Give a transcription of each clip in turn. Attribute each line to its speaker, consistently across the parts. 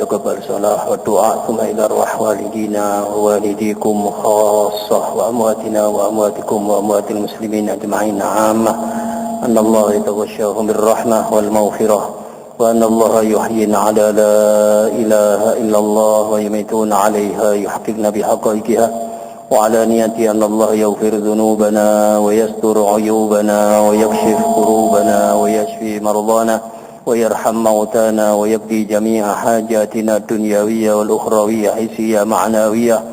Speaker 1: وتقبل صلاة والدعاء ثم إلى أرواح والدينا ووالديكم خاصة وأمواتنا وأمواتكم وأموات المسلمين أجمعين عامة أن الله يتغشاهم بالرحمة والمغفرة وأن الله يحيينا على لا إله إلا الله ويميتون عليها يحققن بحقائقها وعلى نيتي أن الله يغفر ذنوبنا ويستر عيوبنا ويكشف كروبنا ويشفي مرضانا ويرحم موتانا ويقضي جميع حاجاتنا الدنيوية والأخروية حسية معنوية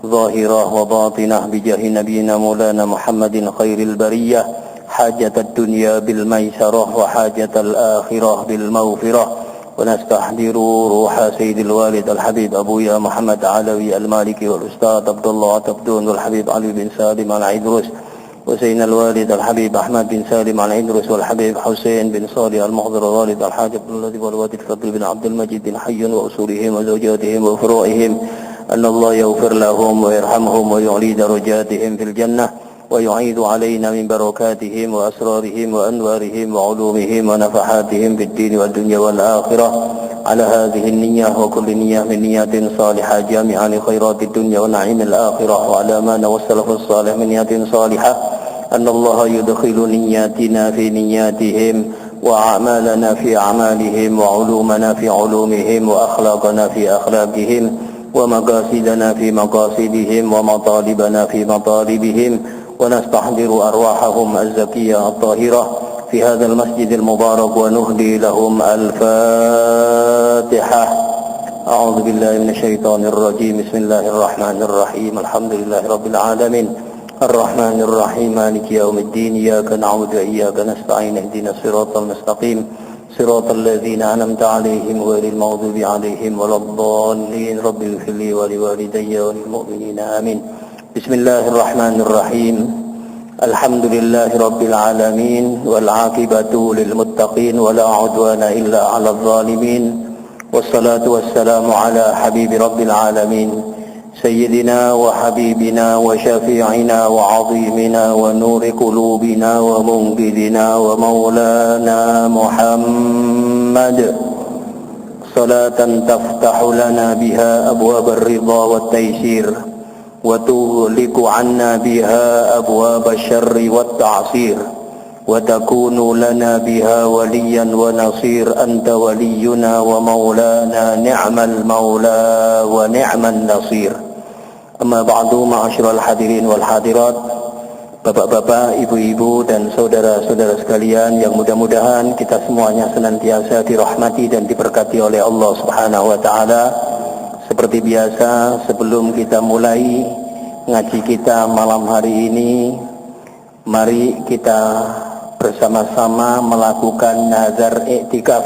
Speaker 1: ظاهرة وباطنة بجاه نبينا مولانا محمد خير البرية حاجة الدنيا بالميسرة وحاجة الآخرة بالمغفرة ونستحضر روح سيد الوالد الحبيب أبويا محمد علوي المالكي والأستاذ عبد الله عتبدون والحبيب علي بن سالم العيدروس وسيدنا الوالد الحبيب أحمد بن سالم العيدروس والحبيب حسين بن صالح المحضر والوالد الحاج عبد الله والوالد الفضل بن عبد المجيد بن حي وأصولهم وزوجاتهم وفروعهم أن الله يغفر لهم ويرحمهم ويعلي درجاتهم في الجنة ويعيد علينا من بركاتهم وأسرارهم وأنوارهم وعلومهم ونفحاتهم في الدين والدنيا والآخرة على هذه النية وكل نية من نيات صالحة جامعة لخيرات الدنيا ونعيم الآخرة وعلى ما والسلف الصالح من نيات صالحة أن الله يدخل نياتنا في نياتهم وأعمالنا في أعمالهم وعلومنا في علومهم وأخلاقنا في أخلاقهم ومقاصدنا في مقاصدهم ومطالبنا في مطالبهم ونستحضر أرواحهم الزكية الطاهرة في هذا المسجد المبارك ونهدي لهم الفاتحة. أعوذ بالله من الشيطان الرجيم. بسم الله الرحمن الرحيم. الحمد لله رب العالمين الرحمن الرحيم مالك يوم الدين إياك نعبد وإياك نستعين اهدنا الصراط المستقيم صراط الذين أنعمت عليهم غير المغضوب عليهم ولا الضالين رب اغفر لي ولوالدي وللمؤمنين آمين. بسم الله الرحمن الرحيم. الحمد لله رب العالمين والعاقبة للمتقين ولا عدوان إلا على الظالمين والصلاة والسلام على حبيب رب العالمين سيدنا وحبيبنا وشفيعنا وعظيمنا ونور قلوبنا ومنقذنا ومولانا محمد صلاة تفتح لنا بها أبواب الرضا والتيسير وتغلق عنا بها أبواب الشر والتعسير وتكون لنا بها وليا ونصير. أنت ولينا ومولانا نعم المولى ونعم النصير. أما بعد معاشر الحadirin wal hadirat, bapak-bapak, ibu-ibu dan saudara-saudara sekalian yang mudah-mudahan kita semuanya senantiasa dirahmati dan diberkati oleh Allah Subhanahu wa taala. Seperti biasa, sebelum kita mulai ngaji kita malam hari ini, mari kita bersama-sama melakukan nazar iktikaf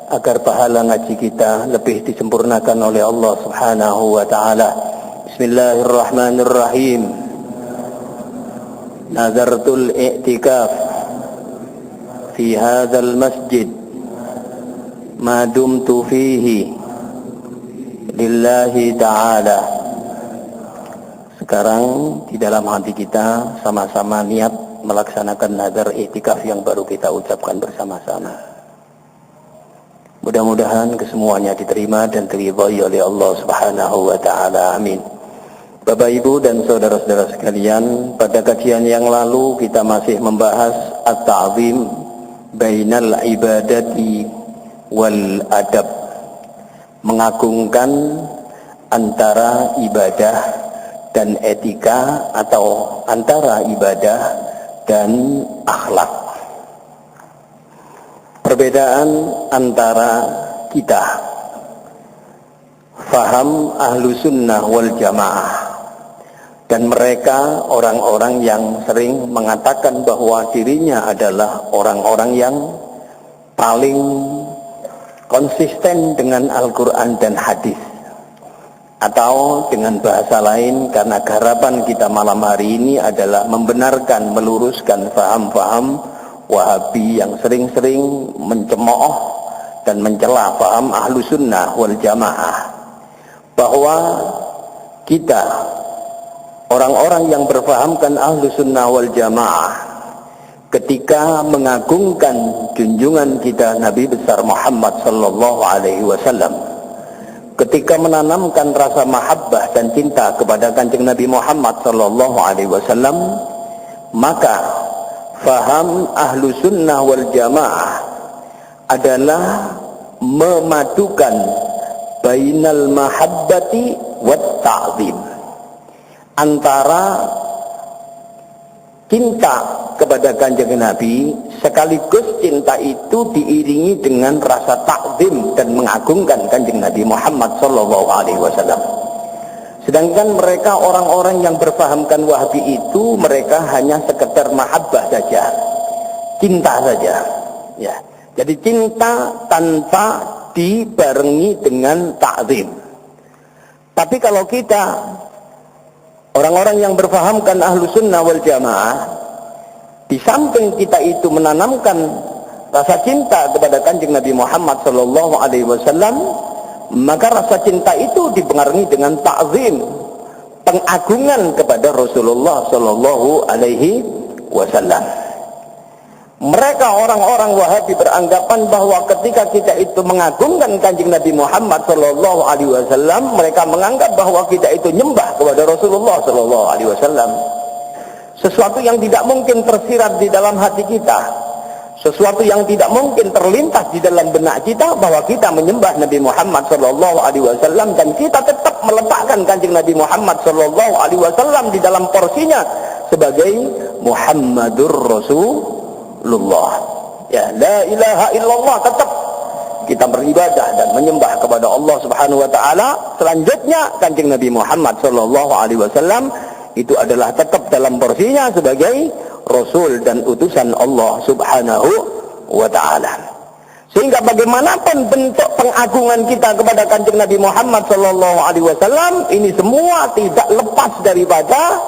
Speaker 1: agar pahala ngaji kita lebih disempurnakan oleh Allah Subhanahu wa taala. Bismillahirrahmanirrahim. Nazartul iktikaf fi hadzal masjid ma dumtu fihi lillahi ta'ala. Sekarang di dalam hati kita sama-sama niat melaksanakan nazar iktikaf yang baru kita ucapkan bersama-sama. Mudah-mudahan kesemuanya diterima dan diridhai oleh Allah Subhanahu wa taala. Amin. Bapak, Ibu dan saudara-saudara sekalian, pada kajian yang lalu kita masih membahas at-ta'zim bainal ibadati wal adab. Mengagungkan antara ibadah dan etika atau antara ibadah dan akhlak. Perbedaan antara kita faham ahlu sunnah wal jamaah dan mereka orang-orang yang sering mengatakan bahwa dirinya adalah orang-orang yang paling konsisten dengan Al-Quran dan hadis. Atau dengan bahasa lain, karena harapan kita malam hari ini adalah membenarkan, meluruskan faham-faham Wahabi yang sering-sering mencemooh dan mencela faham ahlu sunnah wal jamaah, bahwa kita orang-orang yang berfahamkan ahlu sunnah wal jamaah ketika mengagungkan junjungan kita Nabi besar Muhammad sallallahu alaihi wasallam, ketika menanamkan rasa mahabbah dan cinta kepada Kanjeng Nabi Muhammad sallallahu alaihi wasallam, maka faham ahlu sunnah wal jamaah adalah memadukan bainal mahabbati wat ta'zim, antara cinta kepada Kanjeng Nabi sekaligus cinta itu diiringi dengan rasa takzim dan mengagungkan Kanjeng Nabi Muhammad sallallahu alaihi wasallam. Sedangkan mereka orang-orang yang berfahamkan Wahabi itu, mereka hanya sekedar mahabbah saja, cinta saja, ya. Jadi cinta tanpa dibarengi dengan takzim. Tapi kalau kita orang-orang yang berfahamkan ahlu sunnah wal jamaah, di samping kita itu menanamkan rasa cinta kepada Kanjeng Nabi Muhammad sallallahu alaihi wasallam, maka rasa cinta itu dipengaruhi dengan ta'zim, pengagungan kepada Rasulullah sallallahu alaihi wasallam. Mereka orang-orang Wahabi beranggapan bahwa ketika kita itu mengagungkan Kanjeng Nabi Muhammad sallallahu alaihi wasallam, mereka menganggap bahwa kita itu nyembah kepada Rasulullah sallallahu alaihi wasallam. Sesuatu yang tidak mungkin tersirat di dalam hati kita, sesuatu yang tidak mungkin terlintas di dalam benak kita bahwa kita menyembah Nabi Muhammad sallallahu alaihi wasallam, dan kita tetap meletakkan Kanjeng Nabi Muhammad sallallahu alaihi wasallam di dalam porsinya sebagai Muhammadur Rasulullah. Ya, la ilaha illallah, tetap kita beribadah dan menyembah kepada Allah Subhanahu wa taala. Selanjutnya Kanjeng Nabi Muhammad sallallahu alaihi wasallam itu adalah tetap dalam porsinya sebagai Rasul dan utusan Allah Subhanahu wa ta'ala. Sehingga bagaimanapun bentuk pengagungan kita kepada Kanjeng Nabi Muhammad sallallahu alaihi wasallam, ini semua tidak lepas daripada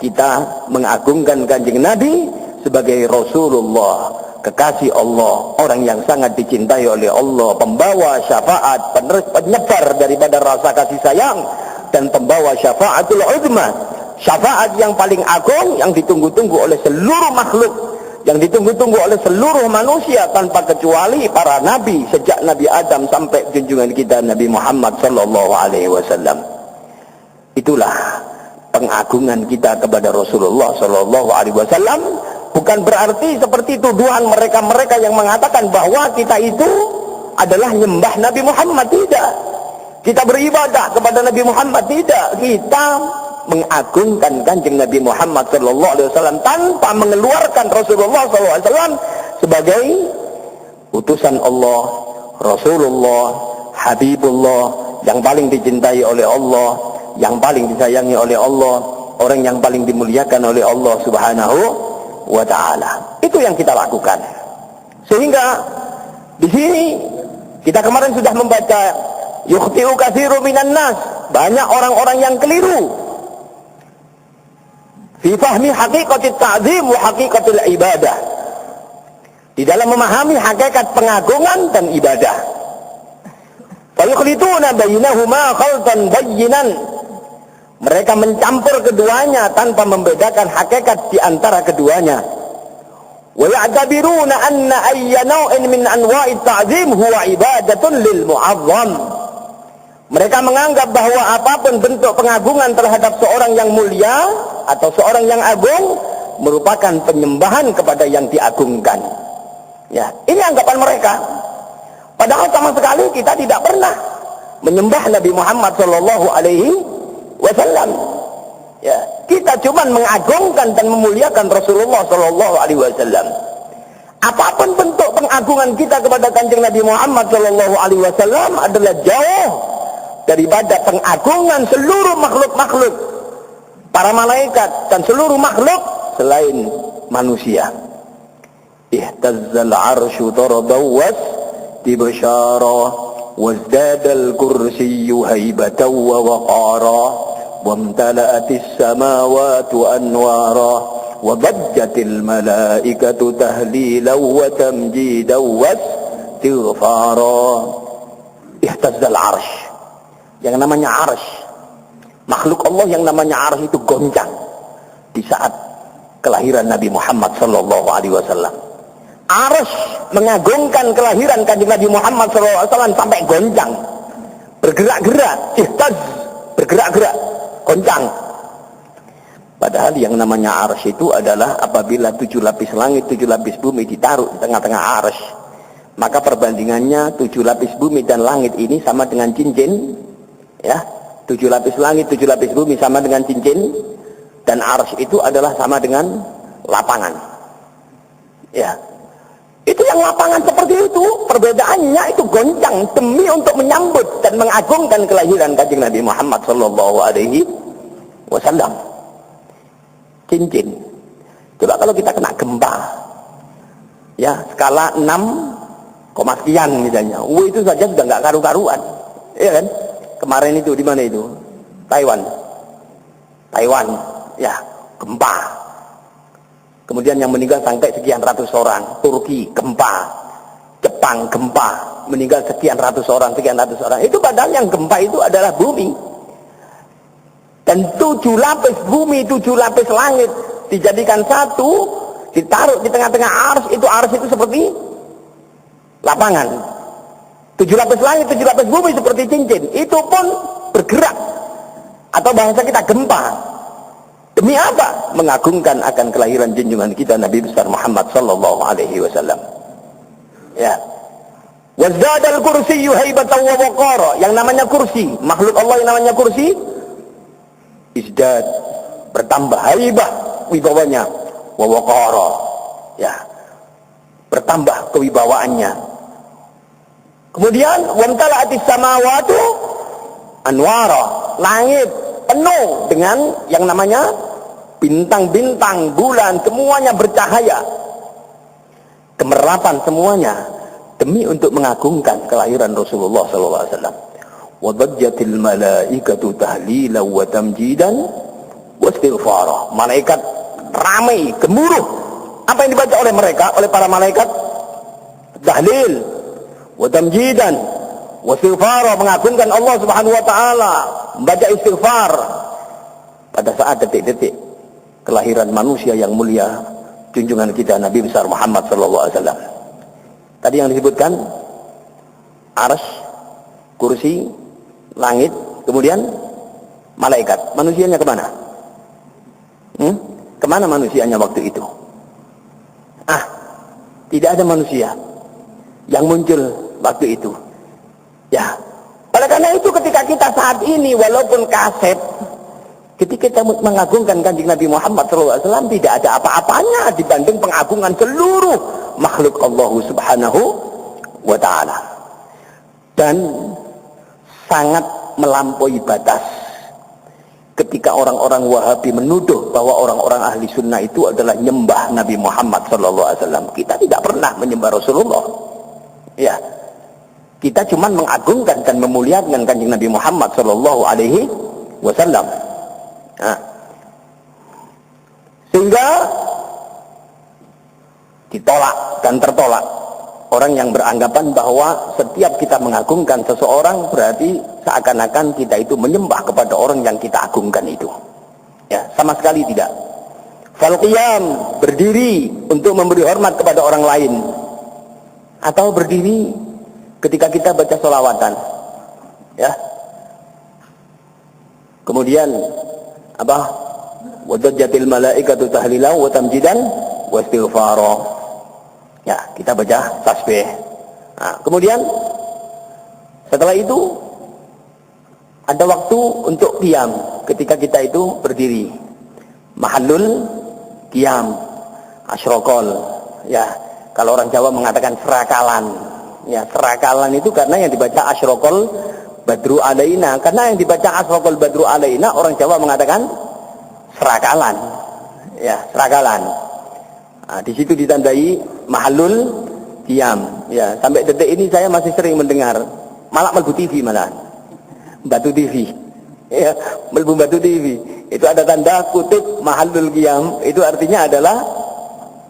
Speaker 1: kita mengagungkan Kanjeng Nabi sebagai Rasulullah, kekasih Allah, orang yang sangat dicintai oleh Allah, pembawa syafaat, penyebar daripada rasa kasih sayang, dan pembawa syafaatul uzma, syafaat yang paling agung, yang ditunggu-tunggu oleh seluruh makhluk, yang ditunggu-tunggu oleh seluruh manusia tanpa kecuali para nabi, sejak Nabi Adam sampai junjungan kita Nabi Muhammad sallallahu alaihi wasallam. Itulah pengagungan kita kepada Rasulullah sallallahu alaihi wasallam. Bukan berarti seperti tuduhan mereka-mereka yang mengatakan bahwa kita itu adalah nyembah Nabi Muhammad. Tidak. Kita beribadah kepada Nabi Muhammad. Tidak. Kita mengagungkan Kanjeng Nabi Muhammad sallallahu alaihi wasallam tanpa mengeluarkan Rasulullah sallallahu alaihi wasallam sebagai utusan Allah, Rasulullah, Habibullah, yang paling dicintai oleh Allah, yang paling disayangi oleh Allah, orang yang paling dimuliakan oleh Allah Subhanahu wa ta'ala. Itu yang kita lakukan. Sehingga di sini kita kemarin sudah membaca yukhti'u katsiru minan nas, banyak orang-orang yang keliru fi fahmi haqiqatit ta'zim wa haqiqatil ibadah, di dalam memahami hakikat pengagungan dan ibadah. Fa yukhlituna bainahuma khaltan bayyinan, mereka mencampur keduanya tanpa membedakan hakikat di antara keduanya. Wa ya'tabiruna anna ayya naw'in min anwa'it ta'zim huwa ibadatun lil mu'azzam. Mereka menganggap bahwa apapun bentuk pengagungan terhadap seorang yang mulia atau seorang yang agung merupakan penyembahan kepada yang diagungkan. Ya, ini anggapan mereka. Padahal sama sekali kita tidak pernah menyembah Nabi Muhammad sallallahu alaihi wasallam. Ya, kita cuma mengagungkan dan memuliakan Rasulullah sallallahu alaihi wasallam. Apapun bentuk pengagungan kita kepada Kanjeng Nabi Muhammad sallallahu alaihi wasallam adalah jauh daripada pengagungan seluruh makhluk-makhluk, para malaikat dan seluruh makhluk selain manusia. Ihtazzal arsyu tardawas tibsyara wazdadal kursiyyu haibatan wa waqara wamtala'atis samawati anwara wadajjatil malaikatu tahlilan wa tamjidan wastighfara. Ihtazzal arsy, yang namanya arsy, makhluk Allah yang namanya arsy itu goncang di saat kelahiran Nabi Muhammad sallallahu alaihi wasallam. Arsy mengagungkan kelahiran Kanjeng Nabi Muhammad sallallahu alaihi wasallam sampai goncang. bergerak-gerak, ihtaz, bergerak-gerak, goncang. Padahal yang namanya arsy itu adalah apabila 7 lapis langit, 7 lapis bumi ditaruh di tengah-tengah arsy, maka perbandingannya 7 lapis bumi dan langit ini sama dengan cincin, ya. 7 lapis langit, 7 lapis bumi sama dengan cincin, dan arsy itu adalah sama dengan lapangan. Ya. Itu yang lapangan seperti itu, perbedaannya itu goncang demi untuk menyambut dan mengagungkan kelahiran Kanjeng Nabi Muhammad sallallahu alaihi wasallam. Cincin. Coba kalau kita kena gempa, ya skala 6, sekian misalnya, itu saja sudah nggak karu-karuan, ya kan? Kemarin itu di mana itu? Taiwan, ya, gempa. Kemudian yang meninggal sampai sekian ratus orang. Turki gempa, Jepang gempa, meninggal sekian ratus orang. Itu padahal yang gempa itu adalah bumi. Dan 7 lapis bumi, 7 lapis langit dijadikan satu, ditaruh di tengah-tengah arsy itu seperti lapangan. 7 lapis langit, 7 lapis bumi seperti cincin. Itu pun bergerak. Atau bahasa kita gempa. Demi apa? Mengagungkan akan kelahiran junjungan kita Nabi besar Muhammad sallallahu alaihi wasallam. Ya. Wazdadal kursiyyu haibatan wa waqara. Yang namanya kursi, makhluk Allah yang namanya kursi, izdad, bertambah haibah wibawanya, wa waqara. Ya. Bertambah kewibawaannya. Kemudian wamtala'atis samawatu anwara. Langit penuh dengan yang namanya bintang-bintang, bulan, semuanya bercahaya, gemerlapan semuanya demi untuk mengagungkan kelahiran Rasulullah sallallahu alaihi wasallam. Wa dajjatil malaikatu tahlilan wa tamjidan wa istighfara. Malaikat ramai, gemuruh. Apa yang dibaca oleh mereka, oleh para malaikat? Tahlil wa tamjidan wa istighfara, mengagungkan Allah Subhanahu wa taala, membaca istighfar pada saat detik-detik kelahiran manusia yang mulia, junjungan kita Nabi besar Muhammad sallallahu alaihi wasallam. Tadi yang disebutkan arsy, kursi, langit, kemudian malaikat. Manusianya kemana? Kemana manusianya waktu itu? Tidak ada manusia yang muncul waktu itu. Ya. Oleh karena itu ketika kita saat ini walaupun kaset, ketika kita mengagungkan Kanjeng Nabi Muhammad SAW, tidak ada apa-apanya dibanding pengagungan seluruh makhluk Allah Subhanahu wa ta'ala. Dan sangat melampaui batas ketika orang-orang Wahabi menuduh bahwa orang-orang ahli sunnah itu adalah nyembah Nabi Muhammad SAW. Kita tidak pernah menyembah Rasulullah. Ya. Kita cuma mengagungkan dan memuliakan Kanjeng Nabi Muhammad sallallahu alaihi wasallam. Sehingga ditolak dan tertolak orang yang beranggapan bahwa setiap kita mengagungkan seseorang berarti seakan-akan kita itu menyembah kepada orang yang kita agungkan itu. Ya, sama sekali tidak. Fal qiyam, berdiri untuk memberi hormat kepada orang lain, atau berdiri ketika kita baca sholawatan, ya. Kemudian apa? Wadajjatil malaikatu tahlilan wa tamjidan wa istighfara. Ya, kita baca tasbih. Kemudian setelah itu ada waktu untuk qiyam ketika kita itu berdiri. Mahallul qiyam, asyraqal. Ya, kalau orang Jawa mengatakan serakalan. Ya, serakalan itu karena yang dibaca asyraqal badru alaina. Karena yang dibaca asyraqal badru alaina orang Jawa mengatakan serakalan. Ya, serakalan. Di situ ditandai mahallul qiyam. Ya, sampai detik ini saya masih sering mendengar malah melbu TV malah. Batu TV. Ya, melbu batu TV. Itu ada tanda kutip mahallul qiyam. Itu artinya adalah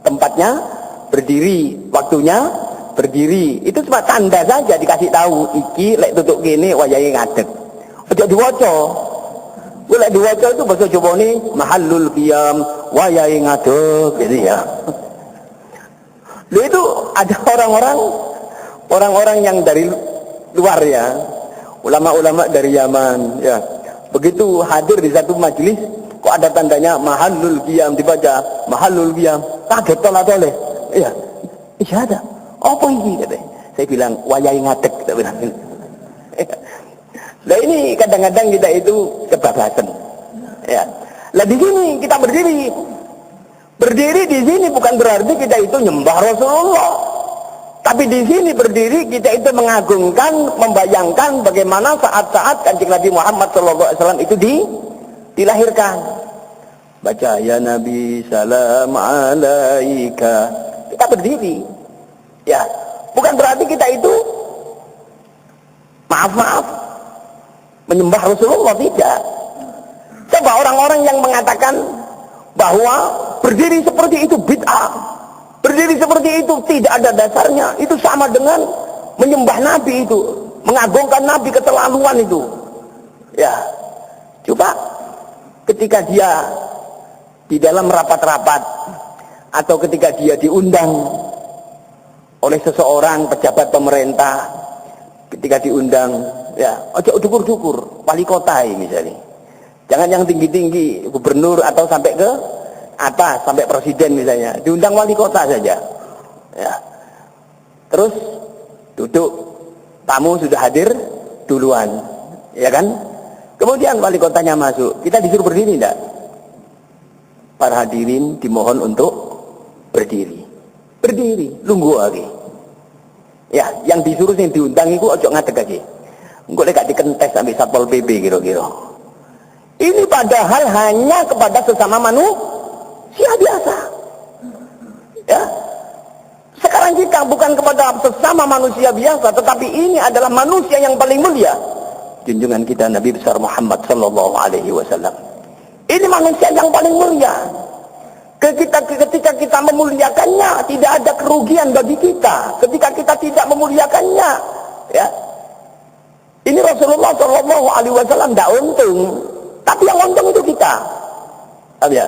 Speaker 1: tempatnya berdiri, waktunya berdiri. Itu cuma tanda saja dikasih tahu, iki lek tutuk kene wayahe ngadeg. Aja diwaca. Kuwi lek diwaca itu bahasa Jawane mahallul qiyam wayahe ngadeg gitu ya. Lalu itu ada orang-orang yang dari luar ya. ulama-ulama dari Yaman, ya. Begitu hadir di satu majelis, kok ada tandanya mahallul qiyam, dibaca mahallul qiyam, kaget tolak-toleh. Iya, ada. Apa ini katanya? Saya bilang wayai ngadeg, saya bilang. Nah ini kadang-kadang kita itu kebablasan. Ya. Lah di sini kita berdiri. Berdiri di sini bukan berarti kita itu nyembah Rasulullah. Tapi di sini berdiri kita itu mengagungkan, membayangkan bagaimana saat-saat Kanjeng Nabi Muhammad SAW itu dilahirkan. Baca ya Nabi salam alaika. Kita berdiri. Ya, bukan berarti kita itu maaf menyembah Rasulullah, tidak. Coba orang-orang yang mengatakan bahwa berdiri seperti itu bid'ah. Berdiri seperti itu tidak ada dasarnya. Itu sama dengan menyembah Nabi itu, mengagungkan Nabi, keterlaluan itu. Ya, coba ketika dia di dalam rapat-rapat atau ketika dia diundang oleh seseorang pejabat pemerintah, ketika diundang, ya, ojo dukur-dukur, wali kota ini misalnya. Jangan yang tinggi-tinggi, gubernur atau sampai ke atas, sampai presiden misalnya, diundang wali kota saja. Ya. Terus duduk, tamu sudah hadir duluan, ya kan? Kemudian wali kotanya masuk, kita disuruh berdiri enggak? Para hadirin dimohon untuk berdiri. Berdiri, lungguh lagi. Ya, yang disuruh yang diundang itu ojo ngadeg lagi. Engko lek gak dikentes sampai Satpol PP kira-kira. Ini padahal hanya kepada sesama manusia biasa. Ya. Sekarang kita bukan kepada sesama manusia biasa, tetapi ini adalah manusia yang paling mulia. Junjungan kita Nabi besar Muhammad sallallahu alaihi wasallam. Ini manusia yang paling mulia. Ketika kita memuliakannya, tidak ada kerugian bagi kita. Ketika kita tidak memuliakannya, ya. Ini Rasulullah sallallahu alaihi wasallam tidak untung. Tapi yang untung itu kita. Ya.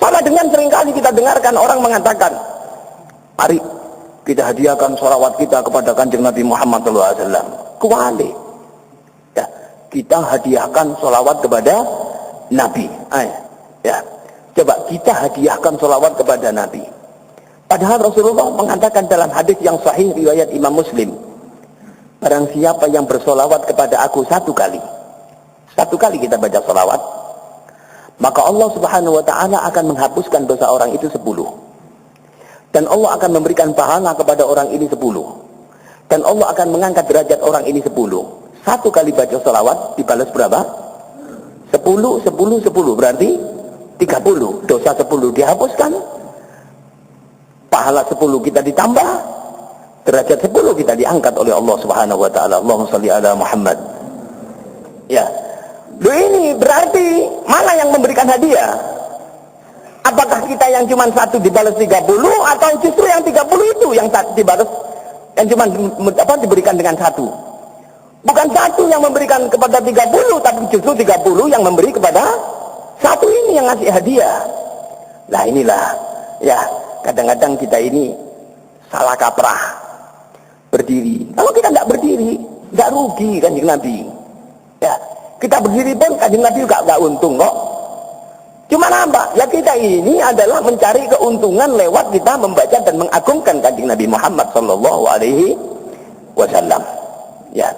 Speaker 1: Sama dengan seringkali kita dengarkan orang mengatakan, mari kita hadiahkan sholawat kita kepada Kanjeng Nabi Muhammad SAW. Kuali. Ya. Kita hadiahkan sholawat kepada Nabi. Ya. Coba kita hadiahkan sholawat kepada Nabi. Padahal Rasulullah mengatakan dalam hadis yang sahih riwayat Imam Muslim, barang siapa yang bersolawat kepada aku satu kali kita baca sholawat, maka Allah subhanahu wa ta'ala akan menghapuskan dosa orang itu 10. Dan Allah akan memberikan pahala kepada orang ini 10. Dan Allah akan mengangkat derajat orang ini 10. Satu kali baca sholawat dibalas berapa? 10, 10, 10. Berarti 30. Dosa 10 dihapuskan, pahala 10 kita ditambah, derajat 10 kita diangkat oleh Allah subhanahu wa ta'ala. Allahumma sholli ala Muhammad. Ya. Loh ini berarti mana yang memberikan hadiah? Apakah kita yang cuma satu dibalas 30 atau justru yang 30 itu yang dibalas, yang cuma diberikan dengan satu? Bukan satu yang memberikan kepada 30, tapi justru 30 yang memberi kepada satu ini yang ngasih hadiah. Lah inilah, ya kadang-kadang kita ini salah kaprah berdiri. Kalau kita tidak berdiri, tidak rugi Kanjeng Nabi. Ya. Kita berdiri pun Kanjeng Nabi juga gak untung kok. Cuma apa? Ya kita ini adalah mencari keuntungan lewat kita membaca dan mengagungkan Kanjeng Nabi Muhammad sallallahu alaihi wasallam. Ya.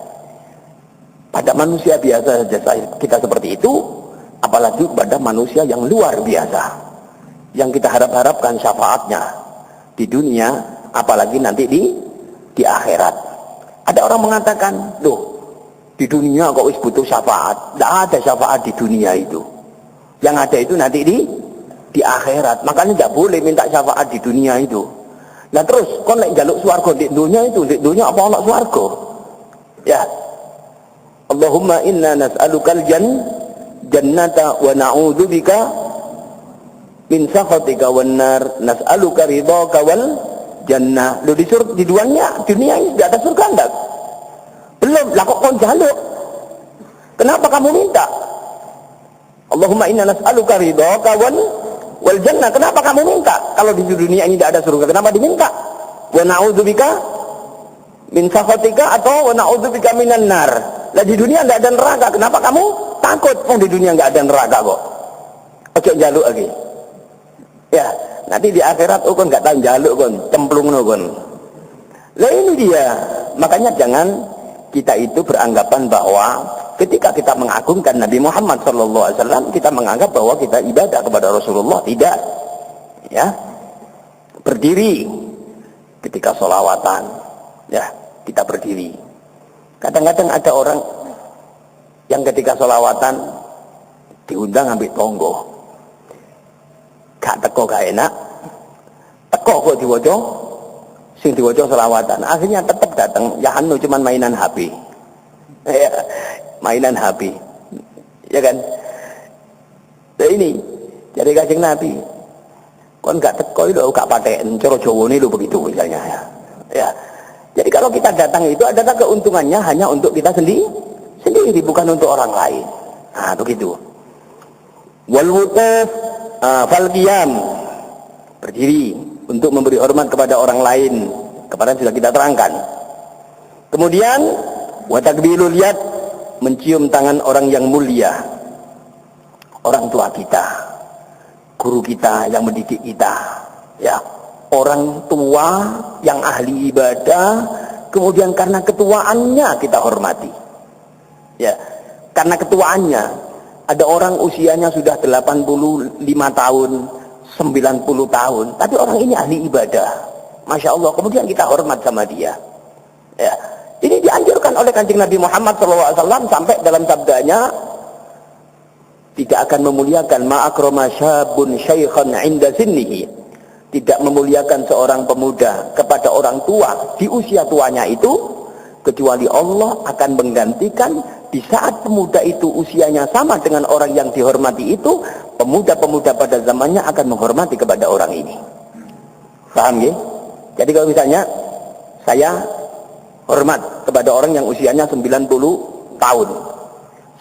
Speaker 1: Pada manusia biasa saja kita seperti itu, apalagi pada manusia yang luar biasa. Yang kita harap-harapkan syafaatnya di dunia, apalagi nanti di akhirat. Ada orang mengatakan, loh, di dunia kok wis butuh syafaat? Tidak ada syafaat di dunia itu. Yang ada itu nanti di akhirat. Makanya tidak boleh minta syafaat di dunia itu. Nah terus, kok nek njaluk swarga di dunia itu, di dunia apa ana swarga? Ya. Allahumma inna nas'alukal jannata wa na'udzubika min sakhatika wan nar, nas'aluka ridhaka wal jannah. Lu disuruh di dunia ini tidak ada surga enggak? Belum, lah kok kon jaluk? Kenapa kamu minta? Allahumma inna nas'aluka ridhaka wal jannah. Kenapa kamu minta? Kalau di dunia ini tidak ada surga, kenapa diminta? Wa na'udzubika min sakhatika atau wa na'udzubika minan nar. Lah di dunia enggak ada neraka, kenapa kamu takut? Oh di dunia enggak ada neraka kok. Ojo njaluk lagi. Ya, nanti di akhirat kon enggak tahu njaluk kon, cemplungno kon. Lah ini dia. Makanya jangan kita itu beranggapan bahwa ketika kita mengagungkan Nabi Muhammad SAW, kita menganggap bahwa kita ibadah kepada Rasulullah. Tidak. Ya. Berdiri ketika sholawatan. Ya, kita berdiri. Kadang-kadang ada orang yang ketika sholawatan diundang ambil tonggo. Gak teko gak enak. Teko kok diwaca. Sing diwaca sholawatan. Akhirnya tetap datang. Ya anu cuman mainan HP. Ya, mainan HP. Ya kan? Nah ini jadi Kanjeng Nabi. Kon gak teko lho gak paten cara Jawane lho begitu misalnya ya. Ya. Jadi kalau kita datang itu adalah keuntungannya hanya untuk kita sendiri bukan untuk orang lain. Nah, begitu. Wal wuquf fal qiyam. Berdiri untuk memberi hormat kepada orang lain, kepada sudah kita terangkan. Kemudian wa takbilul yad, mencium tangan orang yang mulia. Orang tua kita, guru kita yang mendidik kita, ya. Orang tua yang ahli ibadah, kemudian karena ketuaannya kita hormati. Ya, karena ketuaannya. Ada orang usianya sudah 85 tahun, 90 tahun, tapi orang ini ahli ibadah. Masya Allah, kemudian kita hormat sama dia. Ya, ini dianjurkan oleh Kanjeng Nabi Muhammad SAW sampai dalam sabdanya, tidak akan memuliakan ma'akrama syabun syaikhan inda sinnihi. Tidak memuliakan seorang pemuda kepada orang tua di usia tuanya itu, kecuali Allah akan menggantikan di saat pemuda itu usianya sama dengan orang yang dihormati itu, pemuda-pemuda pada zamannya akan menghormati kepada orang ini. Paham ya? Jadi kalau misalnya saya hormat kepada orang yang usianya 90 tahun,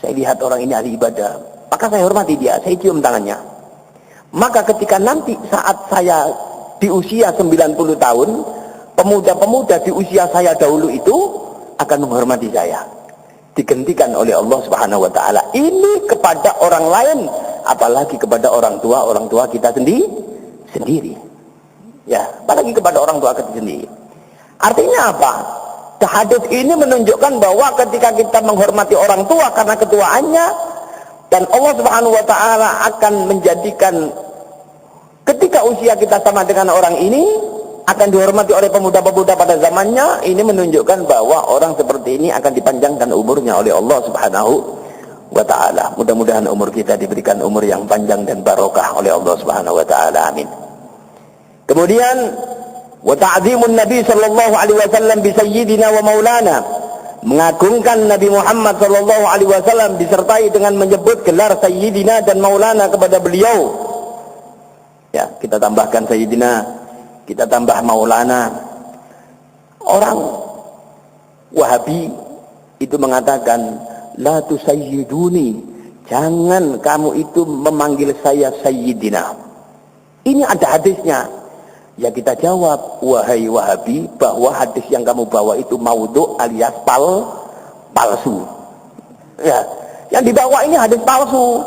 Speaker 1: saya lihat orang ini ahli ibadah, maka saya hormati dia, saya cium tangannya. Maka ketika nanti saat saya di usia 90 tahun, pemuda-pemuda di usia saya dahulu itu akan menghormati saya. Digantikan oleh Allah Subhanahu wa taala. Ini kepada orang lain, apalagi kepada orang tua kita sendiri. Ya, apalagi kepada orang tua kita sendiri. Artinya apa? Hadis ini menunjukkan bahwa ketika kita menghormati orang tua karena ketuaannya, dan Allah Subhanahu wa taala akan menjadikan ketika usia kita sama dengan orang ini akan dihormati oleh pemuda-pemuda pada zamannya. Ini menunjukkan bahwa orang seperti ini akan dipanjangkan umurnya oleh Allah Subhanahu wa taala. Mudah-mudahan umur kita diberikan umur yang panjang dan barokah oleh Allah Subhanahu wa taala. Amin. Kemudian wa ta'zimun Nabi sallallahu alaihi wasallam bi sayyidina wa maulana. Mengagungkan Nabi Muhammad sallallahu alaihi wasallam disertai dengan menyebut gelar sayyidina dan maulana kepada beliau. Ya, kita tambahkan sayyidina, kita tambah maulana. Orang Wahabi itu mengatakan la tusayyiduni, jangan kamu itu memanggil saya sayyidina. Ini ada hadisnya. Ya kita jawab, wahai Wahabi, bahwa hadis yang kamu bawa itu maudhu alias palsu. Ya, yang dibawa ini hadis palsu.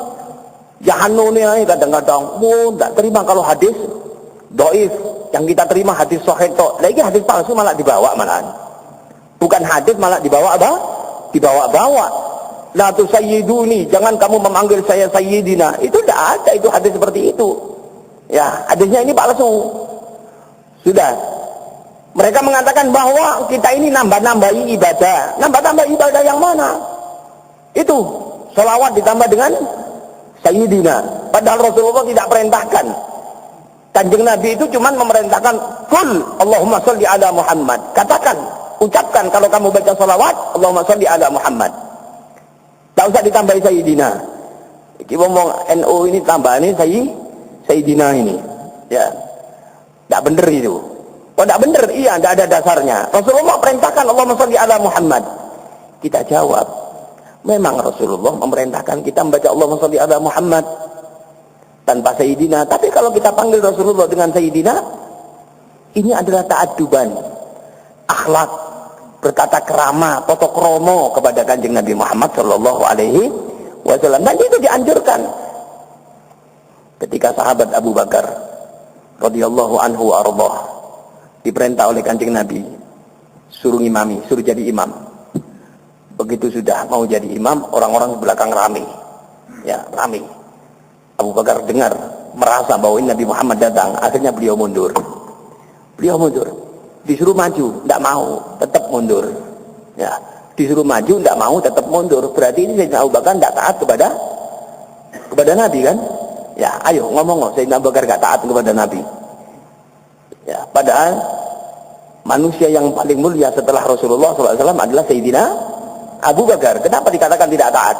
Speaker 1: Ya hanune kadang-kadang, tidak terima kalau hadis dhaif. Yang kita terima hadis sahih tok. Lagi hadis palsu malah dibawa malahan. Bukan hadis malah dibawa apa? Dibawa-bawa. La tusayyiduni, jangan kamu memanggil saya sayyidina. Itu tidak ada itu hadis seperti itu. Ya, hadisnya ini palsu. Sudah. Mereka mengatakan bahwa kita ini nambah-nambahi ibadah. Nambah-nambah ibadah yang mana? Itu sholawat ditambah dengan sayyidina. Padahal Rasulullah tidak perintahkan. Kanjeng Nabi itu cuma memerintahkan kul Allahumma sholli ala Muhammad. Katakan, ucapkan kalau kamu baca sholawat Allahumma sholli ala Muhammad. Tak usah ditambahi sayyidina. Kita ngomong NU ini tambah ini sayyidina ini. Ya. Tidak benar itu. Oh tidak benar, iya tidak ada dasarnya. Rasulullah perintahkan Allahumma sholli ala Muhammad. Kita jawab, memang Rasulullah memerintahkan kita membaca Allahumma sholli ala Muhammad tanpa sayyidina. Tapi kalau kita panggil Rasulullah dengan sayyidina, ini adalah ta'adduban, akhlak, bertata krama, toto kromo kepada Kanjeng Nabi Muhammad sallallahu alaihi wasallam. Dan itu dianjurkan. Ketika sahabat Abu Bakar radhiyallahu anhu ardah diperintah oleh Kanjeng Nabi suruh imami, suruh jadi imam. Begitu sudah mau jadi imam, orang-orang di belakang rame. Ya, rame. Abu Bakar dengar, merasa bahwa ini Nabi Muhammad datang, akhirnya beliau mundur. Beliau mundur. Disuruh maju, tidak mau, tetap mundur. Ya, disuruh maju, tidak mau, tetap mundur. Berarti ini Sayyidina Abu Bakar tidak taat kepada Nabi kan? Ya, ayo ngomong, Sayyidina Abu Bakar tidak taat kepada Nabi. Ya, padahal manusia yang paling mulia setelah Rasulullah SAW adalah Sayyidina Abu Bakar. Kenapa dikatakan tidak taat?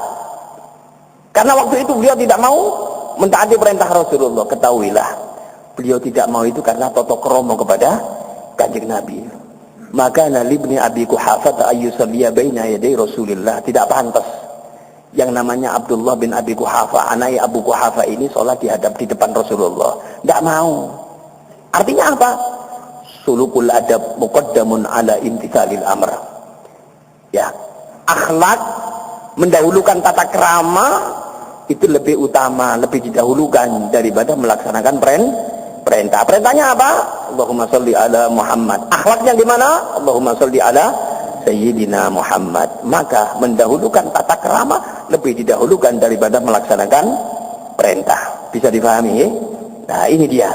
Speaker 1: Karena waktu itu beliau tidak mau mentaati perintah Rasulullah. Ketahuilah, beliau tidak mau itu karena toto kromo kepada Kanjeng Nabi. Maka nalibni Abi Quhafah ayyusalliya baina yaday Rasulillah. Tidak pantas yang namanya Abdullah bin Abi Quhafah, anak Abu Quhafah ini sholat di depan Rasulullah. Tidak mau. Artinya apa? Sulukul adab muqaddamun ala imtithalil amr. Ya, akhlak mendahulukan tata krama itu lebih utama, lebih didahulukan daripada melaksanakan perintah. Perintahnya apa? Allahumma sholli ala Muhammad. Akhlaknya gimana? Allahumma sholli ala Sayyidina Muhammad. Maka mendahulukan tata krama lebih didahulukan daripada melaksanakan perintah. Bisa dipahami ya? Nah ini dia.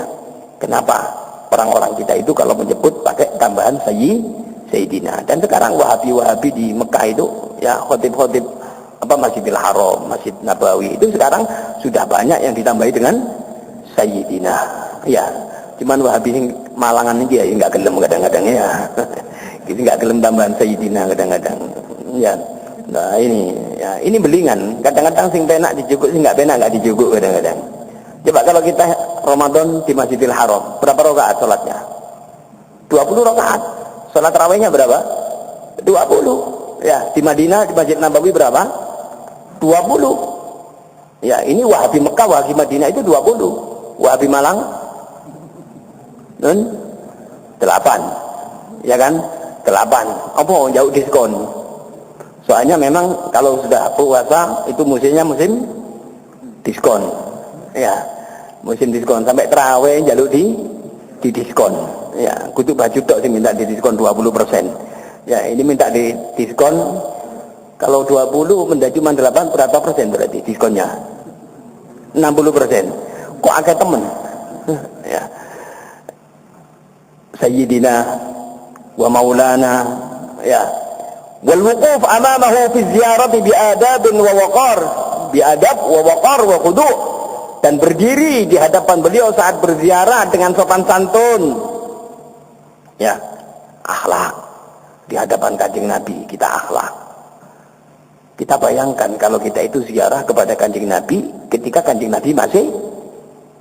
Speaker 1: Kenapa orang-orang kita itu kalau menyebut pakai tambahan Sayyidina. Dan sekarang Wahabi di Mekah itu ya khotib-khotib Masjidil Haram, Masjid Nabawi itu sekarang sudah banyak yang ditambahi dengan Sayyidina. Ya, cuman Wahabi yang Malangan ini ya nggak gelem kadang-kadang ya. Gitu nggak gelem tambahan Sayyidina kadang-kadang. Ya. Nah, ini belingan. Kadang-kadang sing penak dijuguk, sing nggak penak nggak dijuguk kadang-kadang. Coba kalau kita Ramadan di Masjidil Haram, berapa rakaat salatnya? 20 rakaat. Salat tarawihnya berapa? 20. Ya, di Madinah di Masjid Nabawi berapa? 20. Ya, ini Wahabi Mekah, Wahabi Madinah itu 20. Wahabi Malang 8. Ya kan? 8. Apa jauh diskon? Soalnya memang kalau sudah puasa itu musim diskon. Ya, musim diskon sampai tarawih jaluk di diskon. Ya, kudu baju tok sing minta di diskon 20%. Ya, ini minta di diskon. Kalau 20 menjadi cuma 8 berapa persen berarti diskonnya? 60%. Kok agak temen? Ya. Sayyidina wa maulana ya. Wal wuquf amamahu fi ziyarati bi adabin wa waqar, bi adab wa waqar wa khudu', dan berdiri di hadapan beliau saat berziarah dengan sopan santun. Ya, akhlak di hadapan Kanjeng Nabi kita akhlak. Kita bayangkan kalau kita itu ziarah kepada Kanjeng Nabi ketika Kanjeng Nabi masih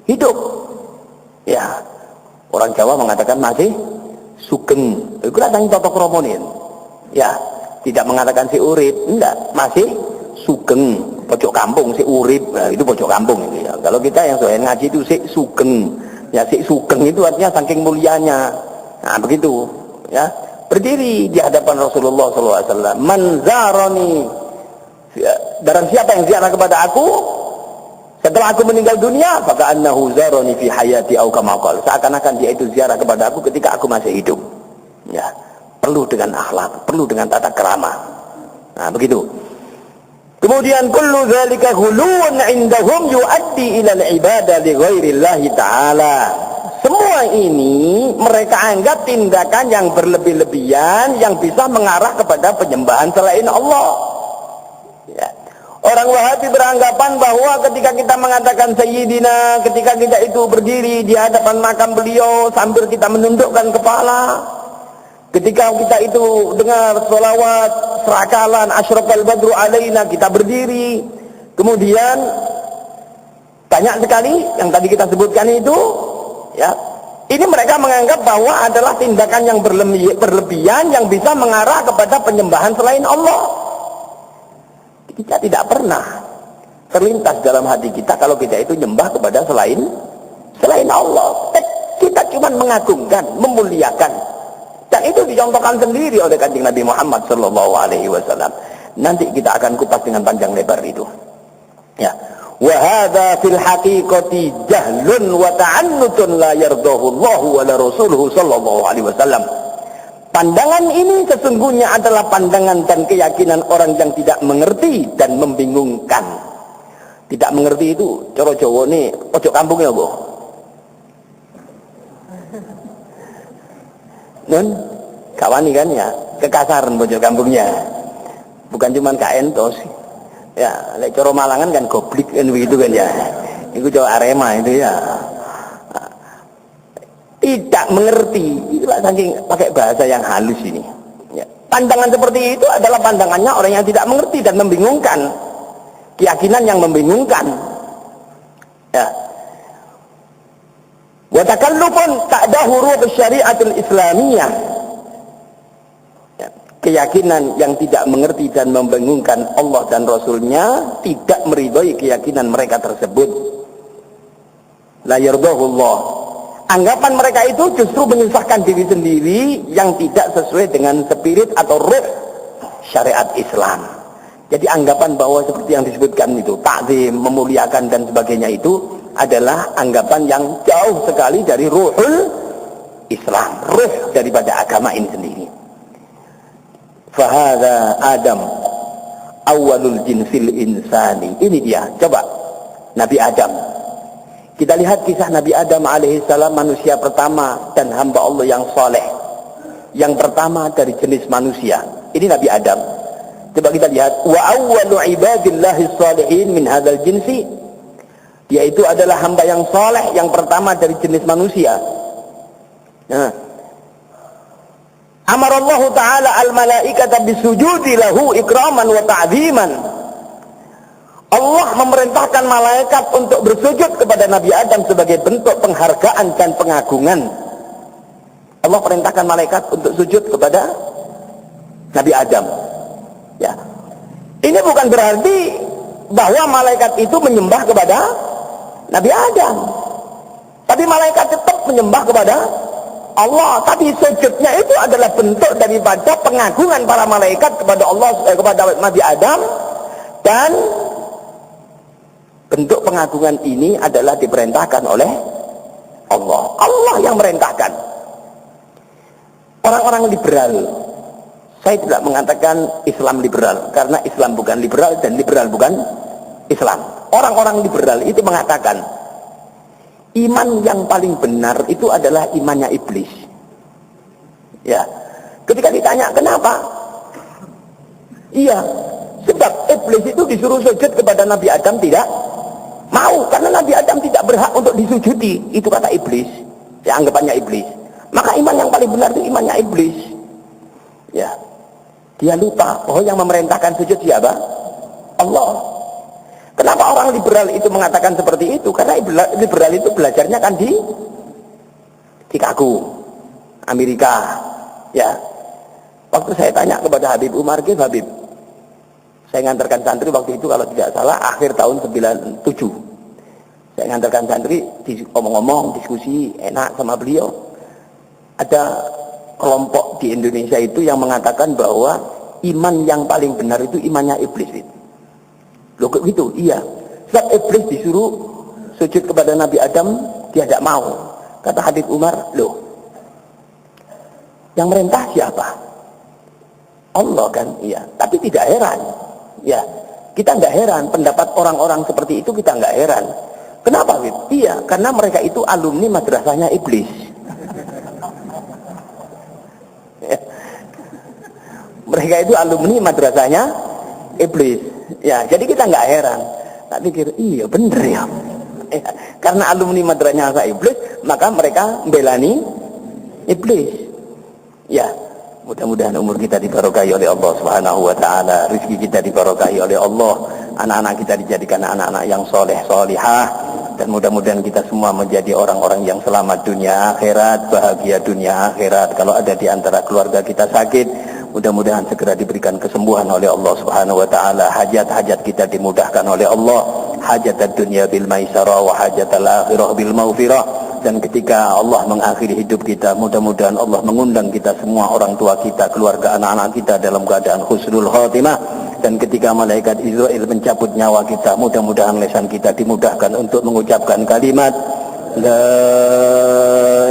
Speaker 1: hidup. Ya, orang Jawa mengatakan masih sugeng. Itu datang toto kromonin. Ya, tidak mengatakan si urip, enggak, masih sugeng. Pojok kampung si urip, nah, itu pojok kampung ini. Ya. Kalau kita yang soal ngaji itu si sugeng. Ya, si sugeng itu artinya saking mulianya. Nah, begitu. Ya, berdiri di hadapan Rasulullah SAW. Man zarani. Barang siapa yang ziarah kepada aku setelah aku meninggal dunia, maka annahu zarani fi hayati au kama qala. Seakan-akan dia itu ziarah kepada aku ketika aku masih hidup. Ya, perlu dengan akhlak, perlu dengan tata krama. Nah, begitu. Kemudian kullu dzalika ghuluun 'indahum yuaddi ila al-ibadah li ghairillahi ta'ala. Semua ini mereka anggap tindakan yang berlebih-lebihan yang bisa mengarah kepada penyembahan selain Allah. Ya. Orang Wahabi beranggapan bahwa ketika kita mengatakan Sayyidina, ketika kita itu berdiri di hadapan makam beliau sambil kita menundukkan kepala, ketika kita itu dengar sholawat serakalan asyraqal badru alaina, kita berdiri, kemudian banyak sekali yang tadi kita sebutkan itu, ya, ini mereka menganggap bahwa adalah tindakan yang berlebihan yang bisa mengarah kepada penyembahan selain Allah. Kita tidak pernah terlintas dalam hati kita kalau kita itu nyembah kepada selain Allah. Kita cuma mengagungkan, memuliakan, Dan itu dicontohkan sendiri oleh Kanjeng Nabi Muhammad sallallahu alaihi wasallam. Nanti kita akan kupas dengan panjang lebar itu. Ya. Wa hadza fil haqiqati jahlun wa ta'annutun la yardahu Allah wa la rasuluhu sallallahu alaihi wasallam. Pandangan ini sesungguhnya adalah pandangan dan keyakinan orang yang tidak mengerti dan membingungkan. Tidak mengerti itu cara Jawa ne ojo kampungnya apa? Nun, kawani kan ya, kekasaran pojok kampungnya. Bukan cuma kaentos. Ya, lek cara Malangan kan goblik kan begitu kan ya. Itu Jawa Arema itu ya. Tidak mengerti, itulah saking pakai bahasa yang halus ini. Ya. Pandangan seperti itu adalah pandangannya orang yang tidak mengerti dan membingungkan. Keyakinan yang membingungkan. Ya. Wa takallufun ta'dahu ruh syariatul islamiyah. Ya. Keyakinan yang tidak mengerti dan membingungkan Allah dan Rasulnya tidak meridhai keyakinan mereka tersebut. La yardahu Allah. Anggapan mereka itu justru menyusahkan diri sendiri yang tidak sesuai dengan spirit atau ruh syariat Islam. Jadi anggapan bahwa seperti yang disebutkan itu, takzim, memuliakan dan sebagainya itu adalah anggapan yang jauh sekali dari ruhul Islam, ruh daripada agama ini sendiri. Fahadha Adam awalul jinsil insani. Ini dia, coba Nabi Adam. Kita lihat kisah Nabi Adam alaihissalam, manusia pertama dan hamba Allah yang saleh, yang pertama dari jenis manusia. Ini Nabi Adam. Coba kita lihat, wa awwalu ibadillahi shalihin min hadzal jinsi, yaitu adalah hamba yang saleh yang pertama dari jenis manusia. Nah, amarallahu taala al malaikata bisujudi lahu ikraman wa ta'ziman. Allah memerintahkan malaikat untuk bersujud kepada Nabi Adam sebagai bentuk penghargaan dan pengagungan. Allah perintahkan malaikat untuk sujud kepada Nabi Adam. Ya. Ini bukan berarti bahwa malaikat itu menyembah kepada Nabi Adam. Tapi malaikat tetap menyembah kepada Allah. Tapi sujudnya itu adalah bentuk daripada pengagungan para malaikat kepada Allah, kepada Nabi Adam. Dan bentuk pengagungan ini adalah diperintahkan oleh Allah. Allah yang merintahkan. Orang-orang liberal, saya tidak mengatakan Islam liberal, karena Islam bukan liberal dan liberal bukan Islam. Orang-orang liberal itu mengatakan iman yang paling benar itu adalah imannya iblis. Ya, ketika ditanya kenapa? Iya, sebab iblis itu disuruh sujud kepada Nabi Adam tidak mau, karena Nabi Adam tidak berhak untuk disujudi. Itu kata iblis. Ya, anggapannya iblis. Maka iman yang paling benar itu imannya iblis. Ya. Dia lupa bahwa yang memerintahkan sujud siapa? Allah. Kenapa orang liberal itu mengatakan seperti itu? Karena liberal itu belajarnya kan di Chicago, Amerika. Ya. Waktu saya tanya kepada Habib Umar, Habib, saya ngantarkan santri waktu itu kalau tidak salah akhir tahun 97. Saya ngantarkan santri, ngomong-ngomong, diskusi enak sama beliau. Ada kelompok di Indonesia itu yang mengatakan bahwa iman yang paling benar itu imannya iblis itu. Loh kok gitu? Iya. Sebab iblis disuruh sujud kepada Nabi Adam, dia tidak mau. Kata Habib Umar, loh, yang merintah siapa? Allah kan? Iya. Tapi tidak heran. Ya, kita nggak heran pendapat orang-orang seperti itu, kita nggak heran. Kenapa, Habib? Iya, karena mereka itu alumni madrasahnya iblis. Mereka itu alumni madrasahnya iblis. Ya, jadi kita nggak heran. Tak pikir, iya bener ya. Karena alumni madrasahnya iblis, maka mereka membelani iblis. Ya, mudah-mudahan umur kita dibarokahi oleh Allah Subhanahu wa taala, rezeki kita dibarokahi oleh Allah, anak-anak kita dijadikan anak-anak yang soleh solihah, dan mudah-mudahan kita semua menjadi orang-orang yang selamat dunia akhirat, bahagia dunia akhirat. Kalau ada di antara keluarga kita sakit, mudah-mudahan segera diberikan kesembuhan oleh Allah Subhanahu wa taala. Hajat-hajat kita dimudahkan oleh Allah. Hajat ad-dunya bil maisarah wa hajat al-akhirah bil maghfirah. Dan ketika Allah mengakhiri hidup kita, mudah-mudahan Allah mengundang kita semua, orang tua kita, keluarga, anak-anak kita dalam keadaan husnul khotimah. Dan ketika malaikat Israel mencabut nyawa kita, mudah-mudahan lisan kita dimudahkan untuk mengucapkan kalimat La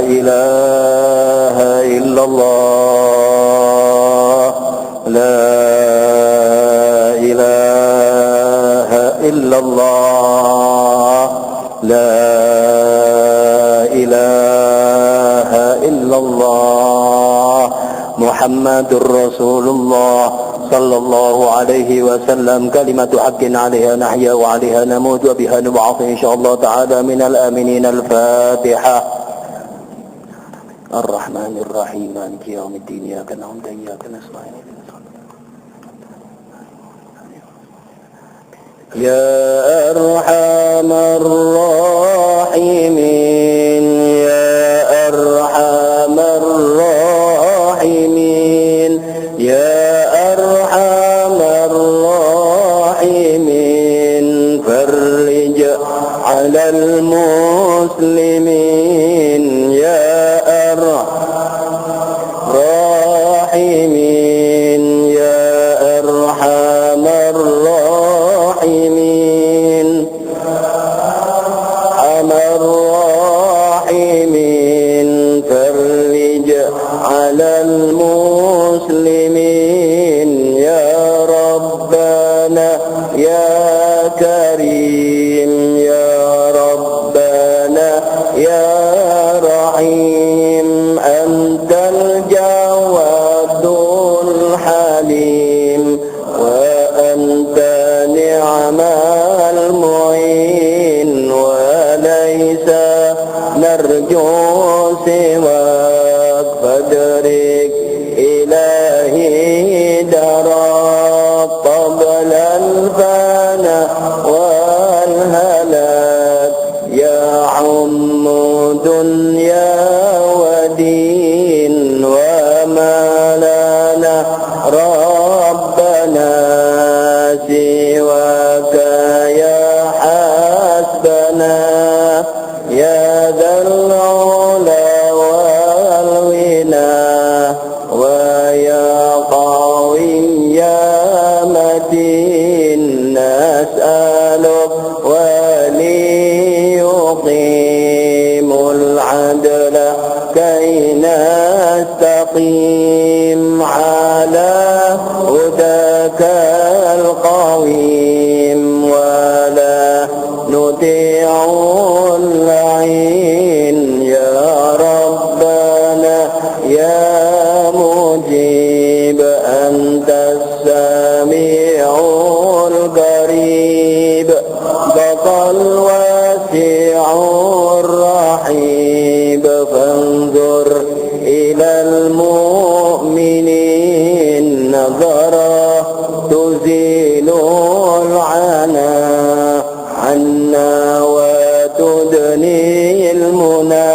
Speaker 1: ilaha illallah, La ilaha illallah, La ilaha illallah, Muhammadur Rasulullah sallallahu alaihi wasallam. Kalimatu haqqin 'alaiha nahya wa 'alaiha namut wa biha nub'ath insyaallah ta'ala minal aminin. Al-Fatihah. Ar-Rahmanir Rahim maliki yaumiddin iyyaka na'budu wa iyyaka nasta'in. Ya Arhamar Rahimin, Ya Arhamar Rahimin, Ya Arhamar Rahimin, farij 'alal muslimin, Ya Arhamar Rahimin, Ya Arhamar Rahimin, Arhamar Rahimin, farij 'alal muslimin, Ya Rabbana Ya Karim, Ya Rabbana Ya Rahim, Antal Jawadul Halim, wa Anta ni'mal mu'in, wa laysa narju siwak, fadrik ilahi darak qabla al-fana wal halak, ya ummu dunya wa din, wa malana rabbana siwaka ya hasbana, ya dhal ula wal wina, wa ya qawi ya matin, nas'aluk wali yuqimul adla kay nastaqim ala hudakal qawim, wa la nuti'ul la'in, ya Rabbana ya mujib, antas sami'ul qarib, baqal wasi'ur rahib, fanzur ilal mu'minin nazara tuzilul ana anna wa tudnil muna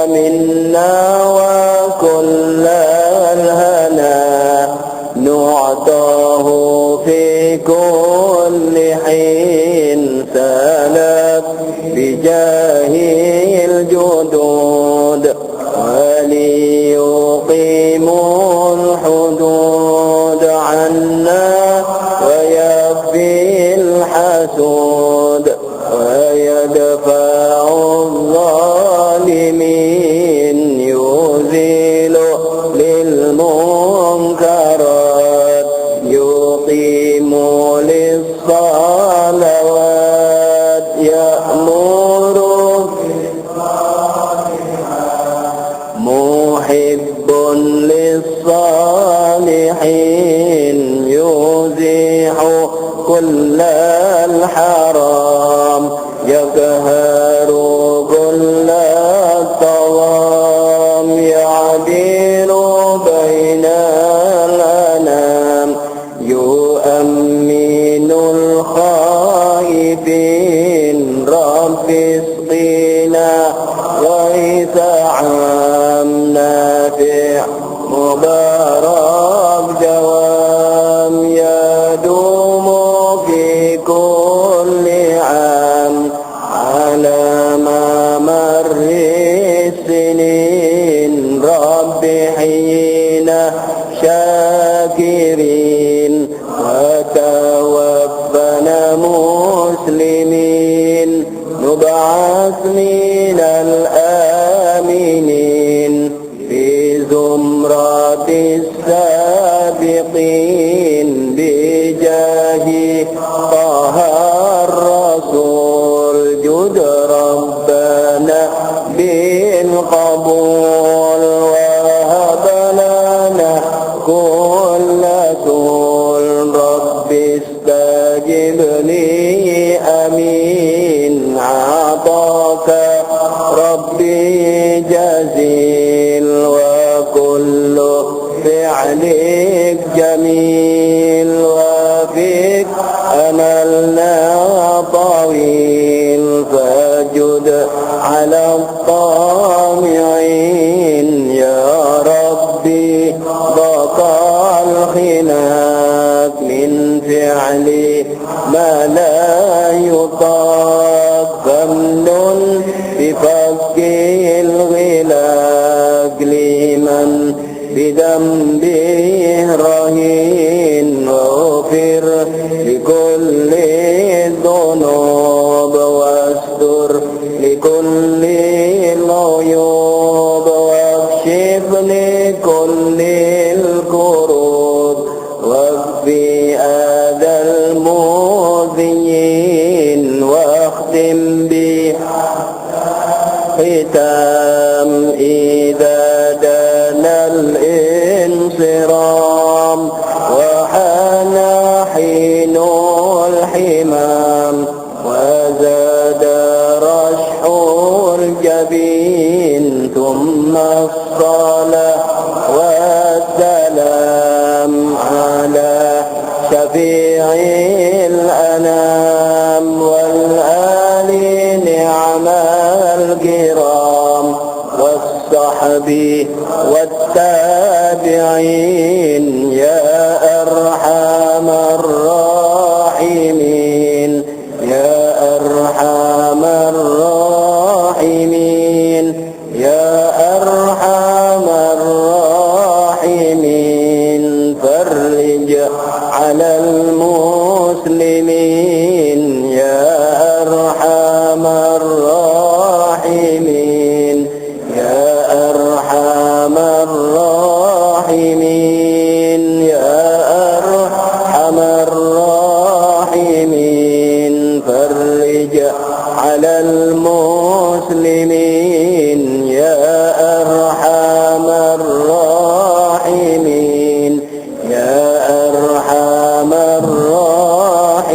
Speaker 1: minna wa kullal hana, nu'tahu fi kulli hin, salak bijahil judud, wali yuqimul hudud anna wa yakfil hasud, wa yadfa'ul zalimin, yuzilu lil munkarat, yuqimu lis وتوفنا مسلمين نبعث من الآمنين في زمرة السابقين بجاه طه الرسول جد ربنا بالقبول وهب لنا كل طول رب استجب لي أمين عطاك ربي جزيل وكل فعلك جميل وفيك أملنا طويل فجد على الطامعين يا ربي بقى الخلاف من فعلي ما لا يطاق فمن بفك الغلاق لمن بذنبه رهين واغفر لكل الذنوب واستر لكل العيوب واكشف لكل الكروب واكفي أذى المؤذين واختم بختام إذا دنا الانصرام وحان حين الحمام وزاد رشح الجبين ثم الصلاة والسلام على شفيع الأنام والآل نعم الكرام والصحب والتابعين يا أرحم الراحمين يا أرحم الراحمين يا أرحم الراحمين فرج على المسلمين يا أرحم الراحمين يا أرحم الراحمين يا أرحم الراحمين فرج على المسلمين يا أرحم الراحمين يا أرحم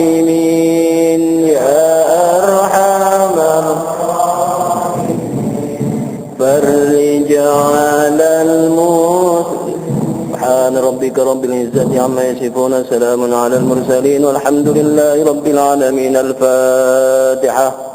Speaker 1: الراحمين يا أرحم فرج على المسلمين سبحان ربك رب العزة عما يصفون سلام على المرسلين والحمد لله رب العالمين الفاتحة.